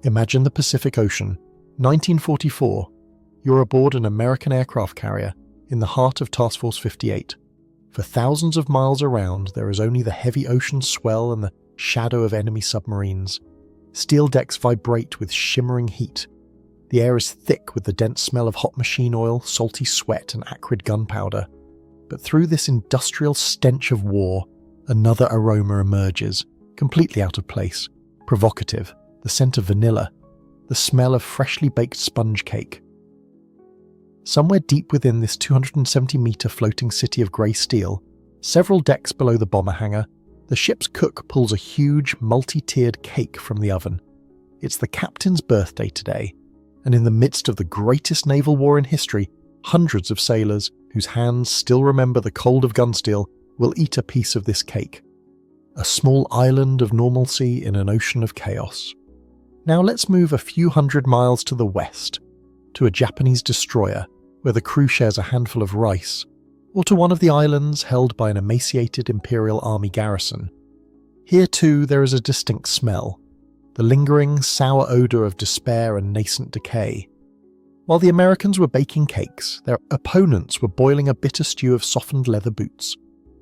Imagine the Pacific Ocean, 1944. You're aboard an American aircraft carrier in the heart of Task Force 58. For thousands of miles around, there is only the heavy ocean swell and the shadow of enemy submarines. Steel decks vibrate with shimmering heat. The air is thick with the dense smell of hot machine oil, salty sweat, and acrid gunpowder. But through this industrial stench of war, another aroma emerges, completely out of place, provocative, the scent of vanilla, the smell of freshly baked sponge cake. Somewhere deep within this 270-metre floating city of grey steel, several decks below the bomber hangar, the ship's cook pulls a huge, multi-tiered cake from the oven. It's the captain's birthday today, and in the midst of the greatest naval war in history, hundreds of sailors, whose hands still remember the cold of gun steel, will eat a piece of this cake. A small island of normalcy in an ocean of chaos. Now let's move a few hundred miles to the west, to a Japanese destroyer, where the crew shares a handful of rice, or to one of the islands held by an emaciated Imperial Army garrison. Here too there is a distinct smell, the lingering, sour odour of despair and nascent decay. While the Americans were baking cakes, their opponents were boiling a bitter stew of softened leather boots.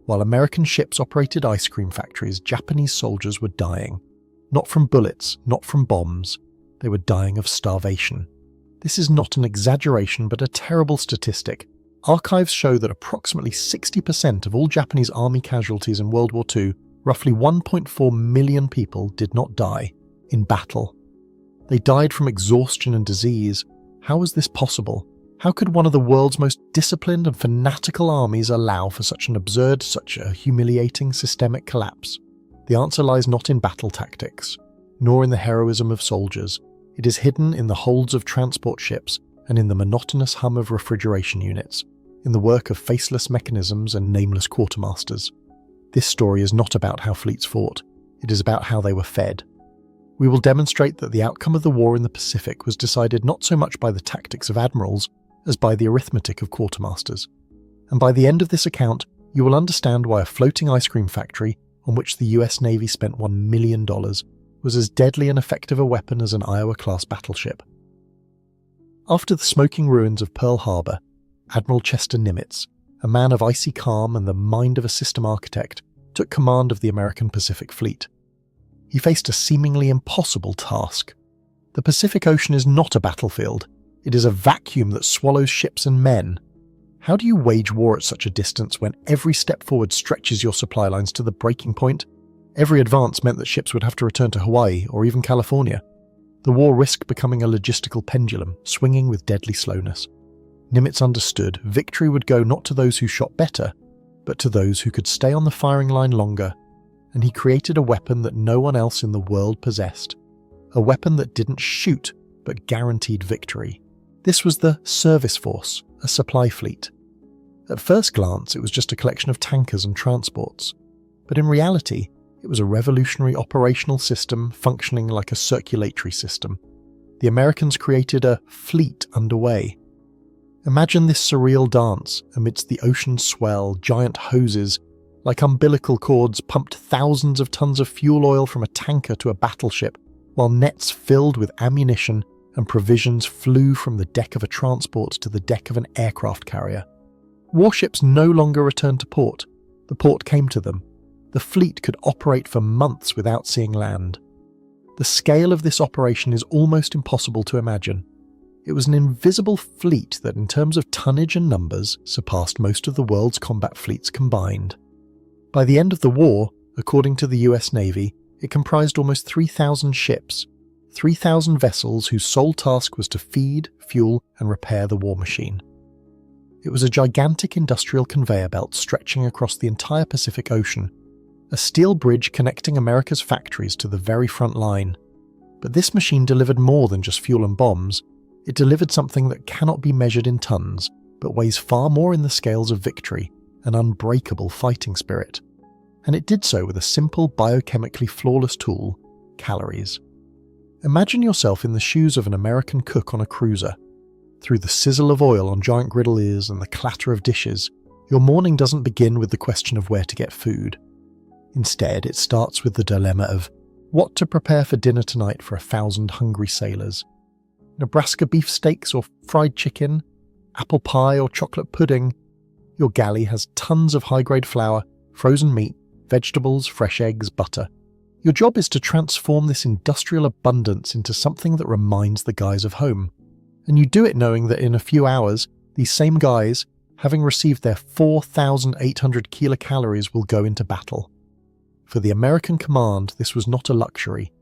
While American ships operated ice cream factories, Japanese soldiers were dying. Not from bullets, not from bombs. They were dying of starvation. This is not an exaggeration, but a terrible statistic. Archives show that approximately 60% of all Japanese army casualties in World War II, roughly 1.4 million people, did not die in battle. They died from exhaustion and disease. How was this possible? How could one of the world's most disciplined and fanatical armies allow for such an absurd, such a humiliating systemic collapse? The answer lies not in battle tactics, nor in the heroism of soldiers. It is hidden in the holds of transport ships and in the monotonous hum of refrigeration units, in the work of faceless mechanisms and nameless quartermasters. This story is not about how fleets fought. It is about how they were fed. We will demonstrate that the outcome of the war in the Pacific was decided not so much by the tactics of admirals as by the arithmetic of quartermasters. And by the end of this account, you will understand why a floating ice cream factory on which the US Navy spent $1 million was as deadly and effective a weapon as an Iowa-class battleship. After the smoking ruins of Pearl Harbor, Admiral Chester Nimitz, a man of icy calm and the mind of a system architect, took command of the American Pacific Fleet. He faced a seemingly impossible task. The Pacific Ocean is not a battlefield. It is a vacuum that swallows ships and men. How do you wage war at such a distance when every step forward stretches your supply lines to the breaking point? Every advance meant that ships would have to return to Hawaii or even California. The war risked becoming a logistical pendulum, swinging with deadly slowness. Nimitz understood victory would go not to those who shot better, but to those who could stay on the firing line longer, and he created a weapon that no one else in the world possessed. A weapon that didn't shoot, but guaranteed victory. This was the Service Force, a supply fleet. At first glance, it was just a collection of tankers and transports. But in reality, it was a revolutionary operational system functioning like a circulatory system. The Americans created a fleet underway. Imagine this surreal dance amidst the ocean swell, giant hoses, like umbilical cords pumped thousands of tons of fuel oil from a tanker to a battleship, while nets filled with ammunition and provisions flew from the deck of a transport to the deck of an aircraft carrier. Warships no longer returned to port. The port came to them. The fleet could operate for months without seeing land. The scale of this operation is almost impossible to imagine. It was an invisible fleet that, in terms of tonnage and numbers, surpassed most of the world's combat fleets combined. By the end of the war, according to the US Navy, it comprised almost 3,000 ships, 3,000 vessels whose sole task was to feed, fuel, and repair the war machine. It was a gigantic industrial conveyor belt stretching across the entire Pacific Ocean, a steel bridge connecting America's factories to the very front line. But this machine delivered more than just fuel and bombs. It delivered something that cannot be measured in tons, but weighs far more in the scales of victory, an unbreakable fighting spirit. And it did so with a simple, biochemically flawless tool: calories. Imagine yourself in the shoes of an American cook on a cruiser. Through the sizzle of oil on giant griddle ears and the clatter of dishes, your morning doesn't begin with the question of where to get food. Instead, it starts with the dilemma of, What to prepare for dinner tonight for 1,000 hungry sailors? Nebraska beefsteaks or fried chicken? Apple pie or chocolate pudding? Your galley has tons of high-grade flour, frozen meat, vegetables, fresh eggs, butter. Your job is to transform this industrial abundance into something that reminds the guys of home. And you do it knowing that in a few hours, these same guys, having received their 4,800 kilocalories, will go into battle. For the American command, this was not a luxury.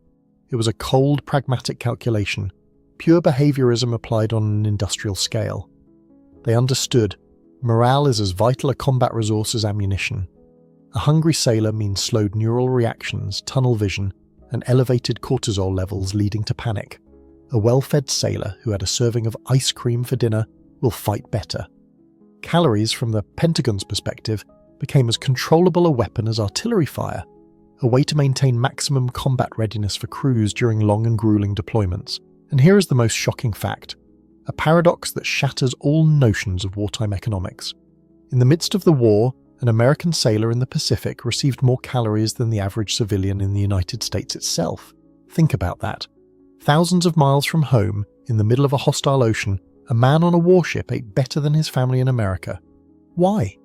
It was a cold, pragmatic calculation, pure behaviorism applied on an industrial scale. They understood morale is as vital a combat resource as ammunition. A hungry sailor means slowed neural reactions, tunnel vision, and elevated cortisol levels leading to panic. A well-fed sailor who had a serving of ice cream for dinner will fight better. Calories, from the Pentagon's perspective, became as controllable a weapon as artillery fire, a way to maintain maximum combat readiness for crews during long and grueling deployments. And here is the most shocking fact, a paradox that shatters all notions of wartime economics. In the midst of the war, an American sailor in the Pacific received more calories than the average civilian in the United States itself. Think about that. Thousands of miles from home, in the middle of a hostile ocean, a man on a warship ate better than his family in America. Why?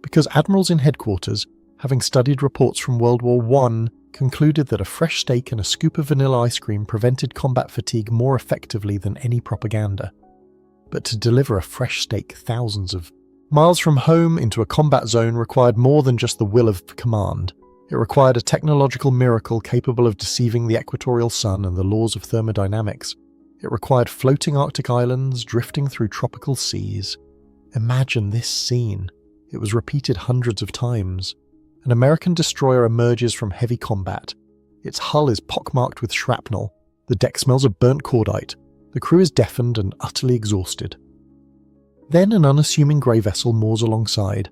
Because admirals in headquarters, having studied reports from World War I, concluded that a fresh steak and a scoop of vanilla ice cream prevented combat fatigue more effectively than any propaganda. But to deliver a fresh steak thousands of miles from home into a combat zone required more than just the will of command. It required a technological miracle capable of deceiving the equatorial sun and the laws of thermodynamics. It required floating Arctic islands drifting through tropical seas. Imagine this scene. It was repeated hundreds of times. An American destroyer emerges from heavy combat. Its hull is pockmarked with shrapnel. The deck smells of burnt cordite. The crew is deafened and utterly exhausted. Then an unassuming grey vessel moors alongside.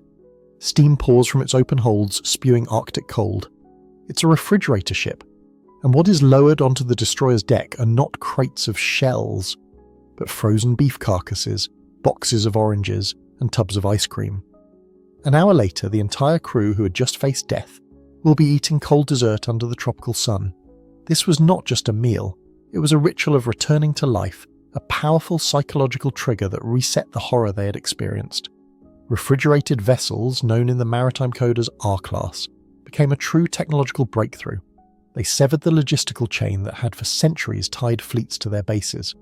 Steam pours from its open holds, spewing Arctic cold. It's a refrigerator ship, and what is lowered onto the destroyer's deck are not crates of shells, but frozen beef carcasses, boxes of oranges, and tubs of ice cream. An hour later, the entire crew who had just faced death will be eating cold dessert under the tropical sun. This was not just a meal, it was a ritual of returning to life, a powerful psychological trigger that reset the horror they had experienced. Refrigerated vessels, known in the maritime code as R-class, became a true technological breakthrough. They severed the logistical chain that had for centuries tied fleets to their bases.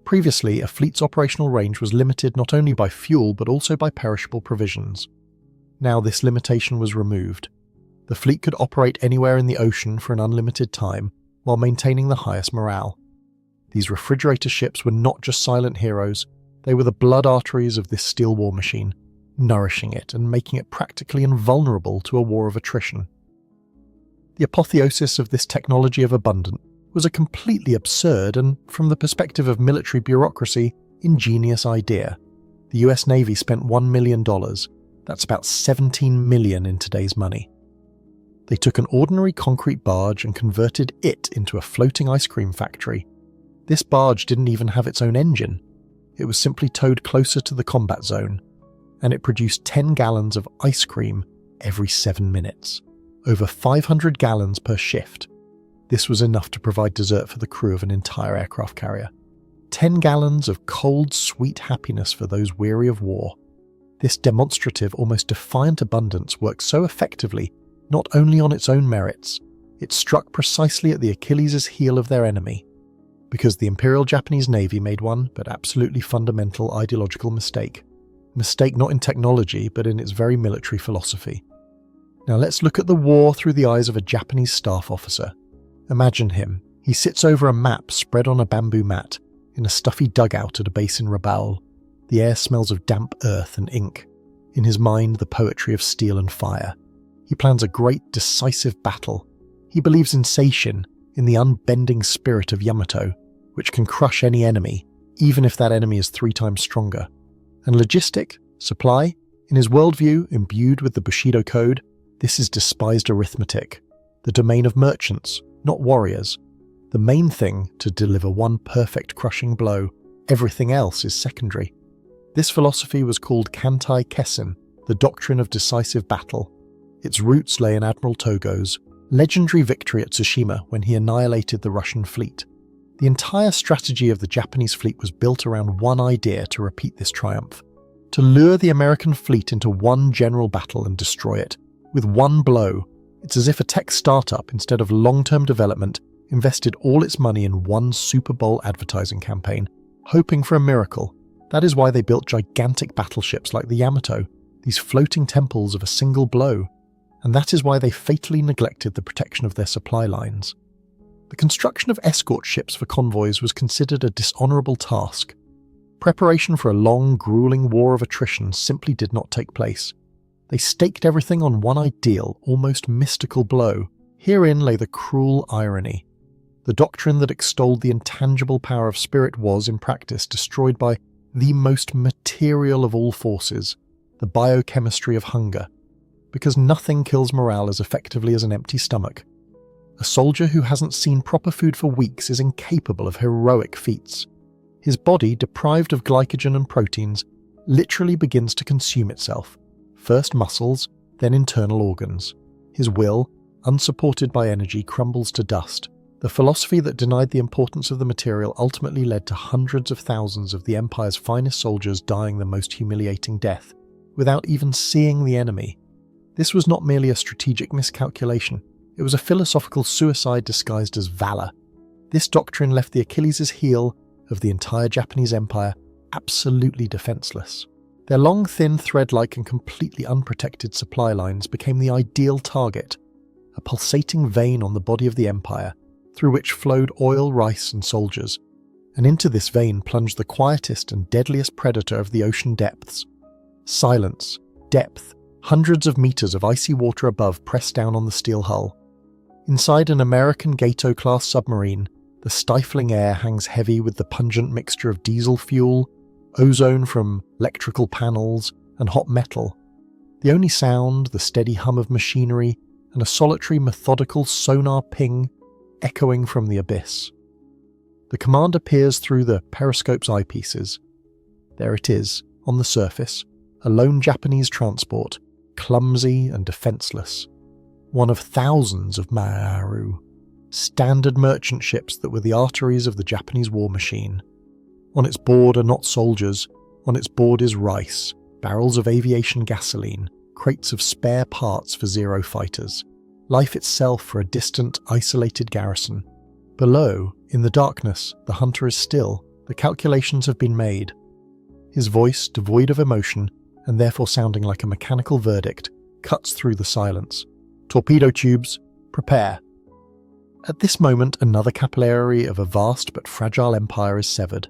Previously, a fleet's operational range was limited not only by fuel but also by perishable provisions. Now this limitation was removed. The fleet could operate anywhere in the ocean for an unlimited time while maintaining the highest morale. These refrigerator ships were not just silent heroes, they were the blood arteries of this steel war machine, nourishing it and making it practically invulnerable to a war of attrition. The apotheosis of this technology of abundance was a completely absurd and, from the perspective of military bureaucracy, ingenious idea. The US Navy spent $1 million. That's about 17 million in today's money. They took an ordinary concrete barge and converted it into a floating ice cream factory. This barge didn't even have its own engine. It was simply towed closer to the combat zone, and it produced 10 gallons of ice cream every 7 minutes. Over 500 gallons per shift. This was enough to provide dessert for the crew of an entire aircraft carrier. 10 gallons of cold, sweet happiness for those weary of war. This demonstrative, almost defiant abundance worked so effectively not only on its own merits, it struck precisely at the Achilles' heel of their enemy, because the Imperial Japanese Navy made one but absolutely fundamental ideological mistake. Mistake not in technology, but in its very military philosophy. Now let's look at the war through the eyes of a Japanese staff officer. Imagine him. He sits over a map spread on a bamboo mat, in a stuffy dugout at a base in Rabaul. The air smells of damp earth and ink. In his mind, the poetry of steel and fire. He plans a great, decisive battle. He believes in Seishin, in the unbending spirit of Yamato, which can crush any enemy, even if that enemy is 3 times stronger. And logistic, supply, in his worldview, imbued with the Bushido Code, this is despised arithmetic, the domain of merchants, not warriors. The main thing to deliver one perfect crushing blow, everything else is secondary. This philosophy was called Kantai Kessen, the doctrine of decisive battle. Its roots lay in Admiral Togo's, legendary victory at Tsushima when he annihilated the Russian fleet. The entire strategy of the Japanese fleet was built around one idea to repeat this triumph: to lure the American fleet into one general battle and destroy it. With one blow, it's as if a tech startup, instead of long-term development, invested all its money in one Super Bowl advertising campaign, hoping for a miracle. That is why they built gigantic battleships like the Yamato, these floating temples of a single blow. And that is why they fatally neglected the protection of their supply lines. The construction of escort ships for convoys was considered a dishonourable task. Preparation for a long, grueling war of attrition simply did not take place. They staked everything on one ideal, almost mystical blow. Herein lay the cruel irony. The doctrine that extolled the intangible power of spirit was, in practice, destroyed by the most material of all forces, the biochemistry of hunger. Because nothing kills morale as effectively as an empty stomach. A soldier who hasn't seen proper food for weeks is incapable of heroic feats. His body, deprived of glycogen and proteins, literally begins to consume itself. First muscles, then internal organs. His will, unsupported by energy, crumbles to dust. The philosophy that denied the importance of the material ultimately led to hundreds of thousands of the Empire's finest soldiers dying the most humiliating death, without even seeing the enemy. This was not merely a strategic miscalculation, it was a philosophical suicide disguised as valor. This doctrine left the Achilles' heel of the entire Japanese Empire absolutely defenseless. Their long, thin, thread-like and completely unprotected supply lines became the ideal target, a pulsating vein on the body of the empire, through which flowed oil, rice and soldiers, and into this vein plunged the quietest and deadliest predator of the ocean depths. Silence, depth, hundreds of meters of icy water above pressed down on the steel hull. Inside an American Gato-class submarine, the stifling air hangs heavy with the pungent mixture of diesel fuel, ozone from electrical panels, and hot metal. The only sound, the steady hum of machinery, and a solitary methodical sonar ping echoing from the abyss. The commander peers through the periscope's eyepieces. There it is, on the surface, a lone Japanese transport, clumsy and defenseless. One of thousands of Maru, standard merchant ships that were the arteries of the Japanese war machine. On its board are not soldiers, on its board is rice, barrels of aviation gasoline, crates of spare parts for Zero fighters, life itself for a distant, isolated garrison. Below, in the darkness, the hunter is still, the calculations have been made. His voice, devoid of emotion, and therefore sounding like a mechanical verdict, cuts through the silence. Torpedo tubes, prepare. At this moment, another capillary of a vast but fragile empire is severed.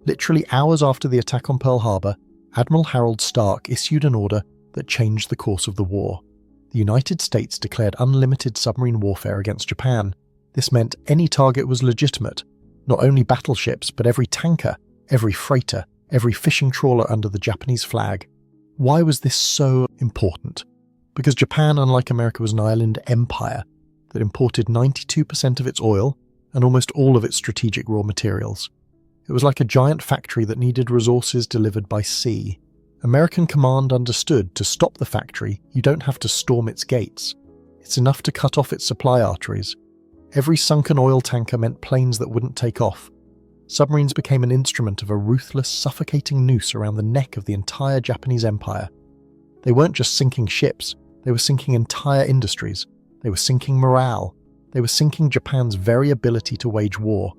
Literally hours after the attack on Pearl Harbor, Admiral Harold Stark issued an order that changed the course of the war. The United States declared unlimited submarine warfare against Japan. This meant any target was legitimate, not only battleships, but every tanker, every freighter, every fishing trawler under the Japanese flag. Why was this so important? Because Japan, unlike America, was an island empire that imported 92% of its oil and almost all of its strategic raw materials. It was like a giant factory that needed resources delivered by sea. American command understood to stop the factory, you don't have to storm its gates. It's enough to cut off its supply arteries. Every sunken oil tanker meant planes that wouldn't take off. Submarines became an instrument of a ruthless, suffocating noose around the neck of the entire Japanese empire. They weren't just sinking ships, they were sinking entire industries. They were sinking morale. They were sinking Japan's very ability to wage war.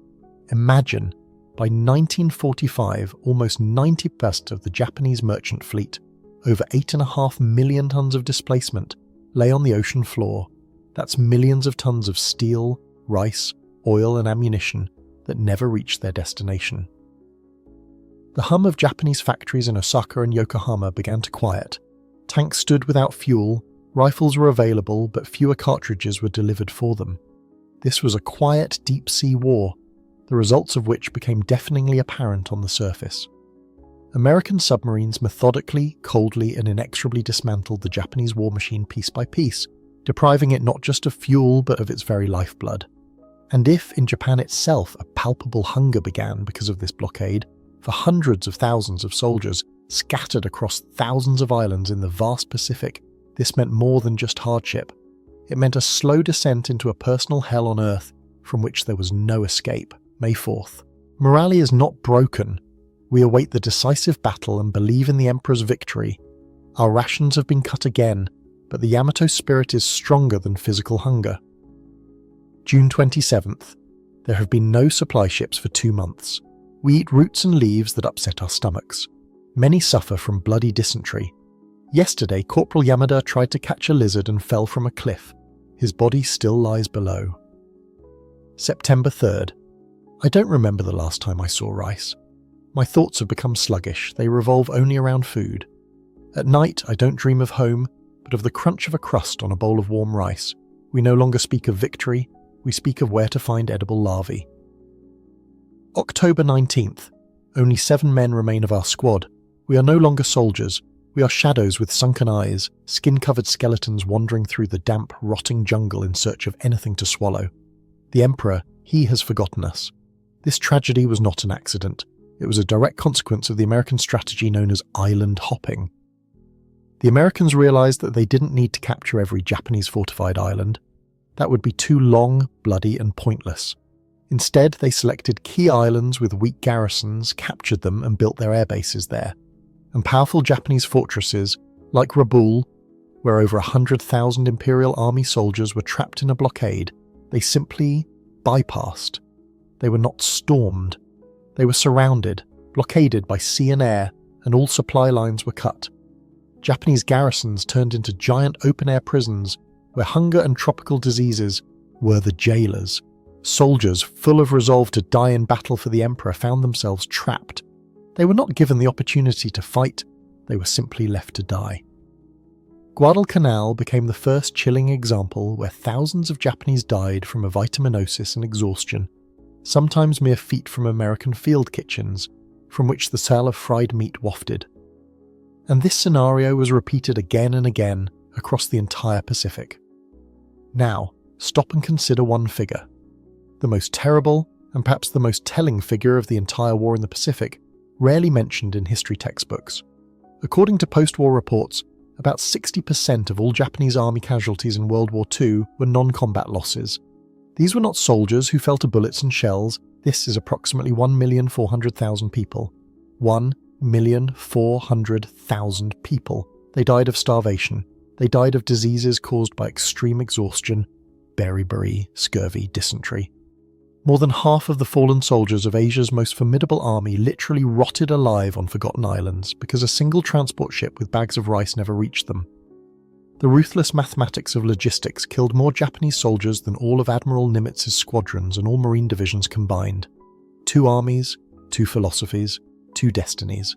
Imagine, by 1945, almost 90% of the Japanese merchant fleet, over 8.5 million tons of displacement, lay on the ocean floor. That's millions of tons of steel, rice, oil and ammunition that never reached their destination. The hum of Japanese factories in Osaka and Yokohama began to quiet. Tanks stood without fuel, rifles were available, but fewer cartridges were delivered for them. This was a quiet, deep-sea war, the results of which became deafeningly apparent on the surface. American submarines methodically, coldly, and inexorably dismantled the Japanese war machine piece by piece, depriving it not just of fuel but of its very lifeblood. And if, in Japan itself, a palpable hunger began because of this blockade, for hundreds of thousands of soldiers scattered across thousands of islands in the vast Pacific, this meant more than just hardship. It meant a slow descent into a personal hell on Earth from which there was no escape. May 4th. Morale is not broken. We await the decisive battle and believe in the Emperor's victory. Our rations have been cut again, but the Yamato spirit is stronger than physical hunger. June 27th. There have been no supply ships for 2 months. We eat roots and leaves that upset our stomachs. Many suffer from bloody dysentery. Yesterday, Corporal Yamada tried to catch a lizard and fell from a cliff. His body still lies below. September 3rd. I don't remember the last time I saw rice. My thoughts have become sluggish. They revolve only around food. At night, I don't dream of home, but of the crunch of a crust on a bowl of warm rice. We no longer speak of victory. We speak of where to find edible larvae. October 19th. Only 7 men remain of our squad. We are no longer soldiers. We are shadows with sunken eyes, skin-covered skeletons wandering through the damp, rotting jungle in search of anything to swallow. The Emperor, he has forgotten us. This tragedy was not an accident. It was a direct consequence of the American strategy known as island hopping. The Americans realized that they didn't need to capture every Japanese fortified island. That would be too long, bloody, and pointless. Instead, they selected key islands with weak garrisons, captured them, and built their air bases there. And powerful Japanese fortresses, like Rabaul, where over 100,000 Imperial Army soldiers were trapped in a blockade, they simply bypassed. They were not stormed. They were surrounded, blockaded by sea and air, and all supply lines were cut. Japanese garrisons turned into giant open-air prisons where hunger and tropical diseases were the jailers. Soldiers, full of resolve to die in battle for the Emperor, found themselves trapped. They were not given the opportunity to fight, they were simply left to die. Guadalcanal became the first chilling example where thousands of Japanese died from a vitaminosis and exhaustion, sometimes mere feet from American field kitchens, from which the smell of fried meat wafted. And this scenario was repeated again and again across the entire Pacific. Now, stop and consider one figure. The most terrible, and perhaps the most telling figure of the entire war in the Pacific, rarely mentioned in history textbooks. According to post-war reports, about 60% of all Japanese army casualties in World War II were non-combat losses. These were not soldiers who fell to bullets and shells. This is approximately 1,400,000 people. 1,400,000 people. They died of starvation. They died of diseases caused by extreme exhaustion, beriberi, scurvy, dysentery. More than half of the fallen soldiers of Asia's most formidable army literally rotted alive on forgotten islands because a single transport ship with bags of rice never reached them. The ruthless mathematics of logistics killed more Japanese soldiers than all of Admiral Nimitz's squadrons and all marine divisions combined. 2 armies, 2 philosophies, 2 destinies.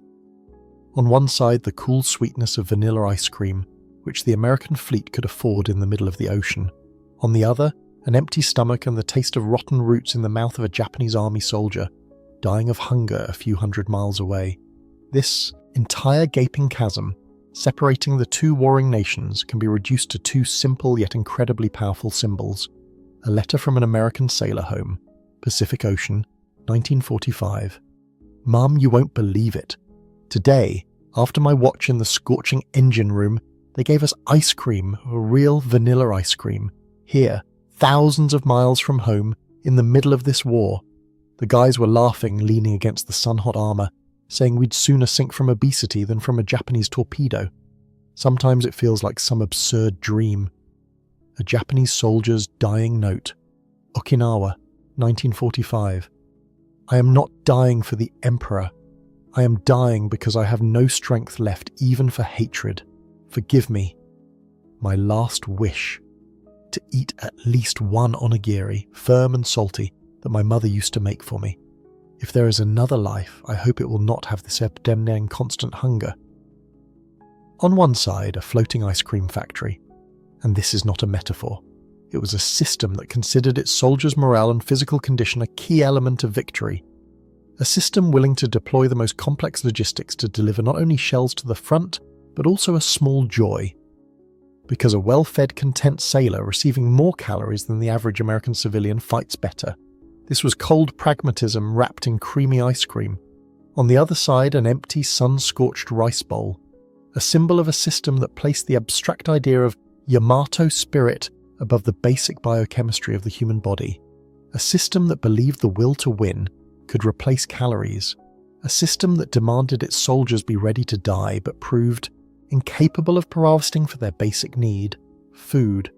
On one side, the cool sweetness of vanilla ice cream, which the American fleet could afford in the middle of the ocean. On the other, an empty stomach and the taste of rotten roots in the mouth of a Japanese army soldier, dying of hunger a few hundred miles away. This entire gaping chasm, separating the 2 warring nations, can be reduced to 2 simple yet incredibly powerful symbols. A letter from an American sailor home, Pacific Ocean, 1945. Mum, you won't believe it. Today, after my watch in the scorching engine room, they gave us ice cream, a real vanilla ice cream. Here, thousands of miles from home, in the middle of this war. The guys were laughing, leaning against the sun-hot armour, saying we'd sooner sink from obesity than from a Japanese torpedo. Sometimes it feels like some absurd dream. A Japanese soldier's dying note. Okinawa, 1945. I am not dying for the Emperor. I am dying because I have no strength left even for hatred. Forgive me. My last wish. To eat at least one onigiri, firm and salty, that my mother used to make for me. If there is another life, I hope it will not have this epidemic constant hunger. On one side, a floating ice cream factory. And this is not a metaphor. It was a system that considered its soldiers' morale and physical condition a key element of victory. A system willing to deploy the most complex logistics to deliver not only shells to the front, but also a small joy. Because a well-fed, content sailor receiving more calories than the average American civilian fights better. This was cold pragmatism wrapped in creamy ice cream. On the other side, an empty, sun-scorched rice bowl. A symbol of a system that placed the abstract idea of Yamato spirit above the basic biochemistry of the human body, a system that believed the will to win could replace calories, a system that demanded its soldiers be ready to die but proved incapable of providing for their basic need, food.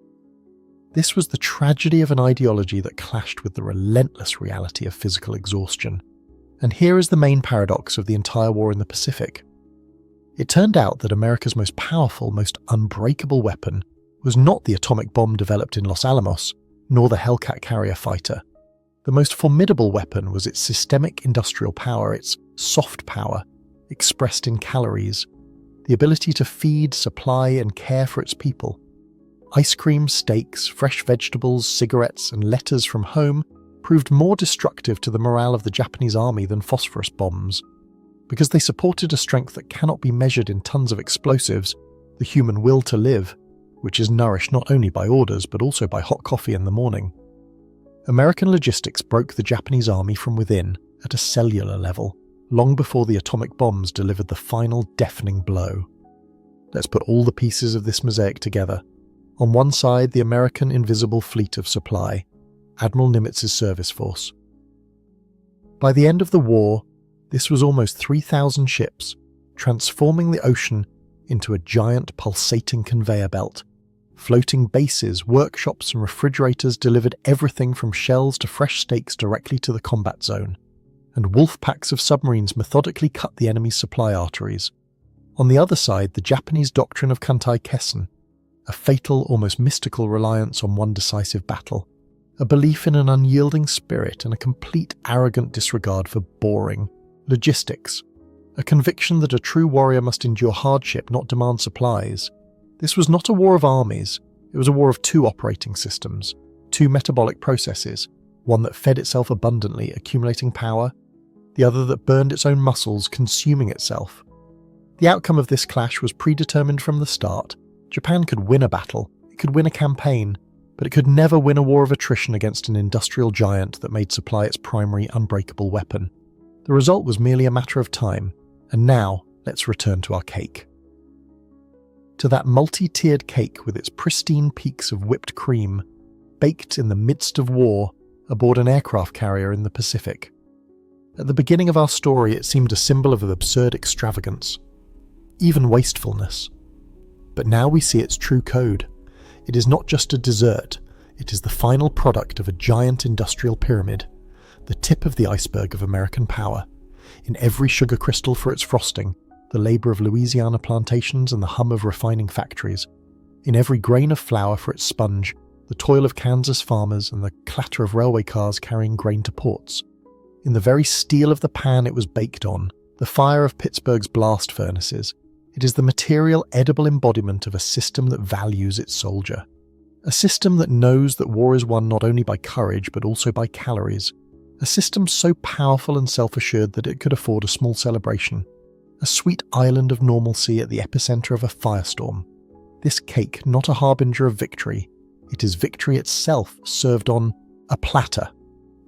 This was the tragedy of an ideology that clashed with the relentless reality of physical exhaustion. And here is the main paradox of the entire war in the Pacific. It turned out that America's most powerful, most unbreakable weapon was not the atomic bomb developed in Los Alamos, nor the Hellcat carrier fighter. The most formidable weapon was its systemic industrial power, its soft power, expressed in calories, the ability to feed, supply, and care for its people. Ice cream, steaks, fresh vegetables, cigarettes, and letters from home proved more destructive to the morale of the Japanese army than phosphorus bombs. Because they supported a strength that cannot be measured in tons of explosives, the human will to live, which is nourished not only by orders but also by hot coffee in the morning. American logistics broke the Japanese army from within at a cellular level, long before the atomic bombs delivered the final deafening blow. Let's put all the pieces of this mosaic together. On one side, the American invisible fleet of supply, Admiral Nimitz's service force. By the end of the war, this was almost 3,000 ships, transforming the ocean into a giant pulsating conveyor belt. Floating bases, workshops, and refrigerators delivered everything from shells to fresh steaks directly to the combat zone, and wolf packs of submarines methodically cut the enemy's supply arteries. On the other side, the Japanese doctrine of Kantai Kessen, a fatal, almost mystical reliance on one decisive battle, a belief in an unyielding spirit and a complete arrogant disregard for boring logistics, a conviction that a true warrior must endure hardship, not demand supplies. This was not a war of armies, it was a war of two operating systems, two metabolic processes, one that fed itself abundantly, accumulating power, the other that burned its own muscles, consuming itself. The outcome of this clash was predetermined from the start. Japan could win a battle, it could win a campaign, but it could never win a war of attrition against an industrial giant that made supply its primary unbreakable weapon. The result was merely a matter of time, and now let's return to our cake. To that multi-tiered cake with its pristine peaks of whipped cream, baked in the midst of war aboard an aircraft carrier in the Pacific. At the beginning of our story, it seemed a symbol of absurd extravagance, even wastefulness. But now we see its true code. It is not just a dessert, it is the final product of a giant industrial pyramid, the tip of the iceberg of American power. In every sugar crystal for its frosting, the labor of Louisiana plantations and the hum of refining factories. In every grain of flour for its sponge, the toil of Kansas farmers and the clatter of railway cars carrying grain to ports. In the very steel of the pan it was baked on, the fire of Pittsburgh's blast furnaces, it is the material, edible embodiment of a system that values its soldier. A system that knows that war is won not only by courage but also by calories. A system so powerful and self-assured that it could afford a small celebration. A sweet island of normalcy at the epicenter of a firestorm. This cake, not a harbinger of victory, it is victory itself served on a platter.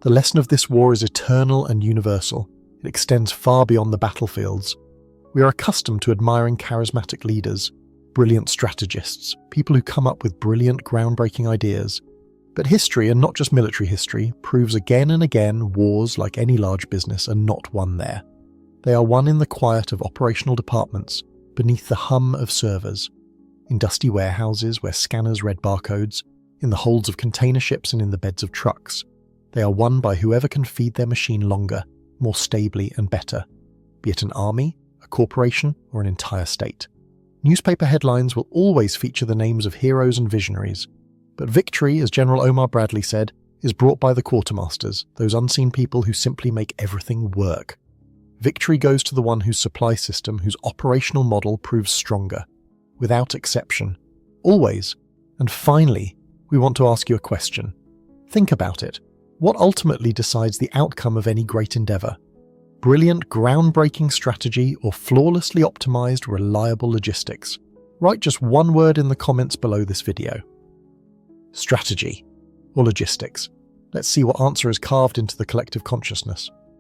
The lesson of this war is eternal and universal. It extends far beyond the battlefields. We are accustomed to admiring charismatic leaders, brilliant strategists, people who come up with brilliant, groundbreaking ideas. But history, and not just military history, proves again and again wars, like any large business, are not won there. They are won in the quiet of operational departments, beneath the hum of servers, in dusty warehouses where scanners read barcodes, in the holds of container ships and in the beds of trucks. They are won by whoever can feed their machine longer, more stably and better, be it an army, a corporation, or an entire state. Newspaper headlines will always feature the names of heroes and visionaries, but victory, as General Omar Bradley said, is brought by the quartermasters, those unseen people who simply make everything work. Victory goes to the one whose supply system, whose operational model proves stronger, without exception, always. And finally, we want to ask you a question. Think about it. What ultimately decides the outcome of any great endeavor? Brilliant, groundbreaking strategy or flawlessly optimized, reliable logistics? Write just one word in the comments below this video. Strategy or logistics? Let's see what answer is carved into the collective consciousness.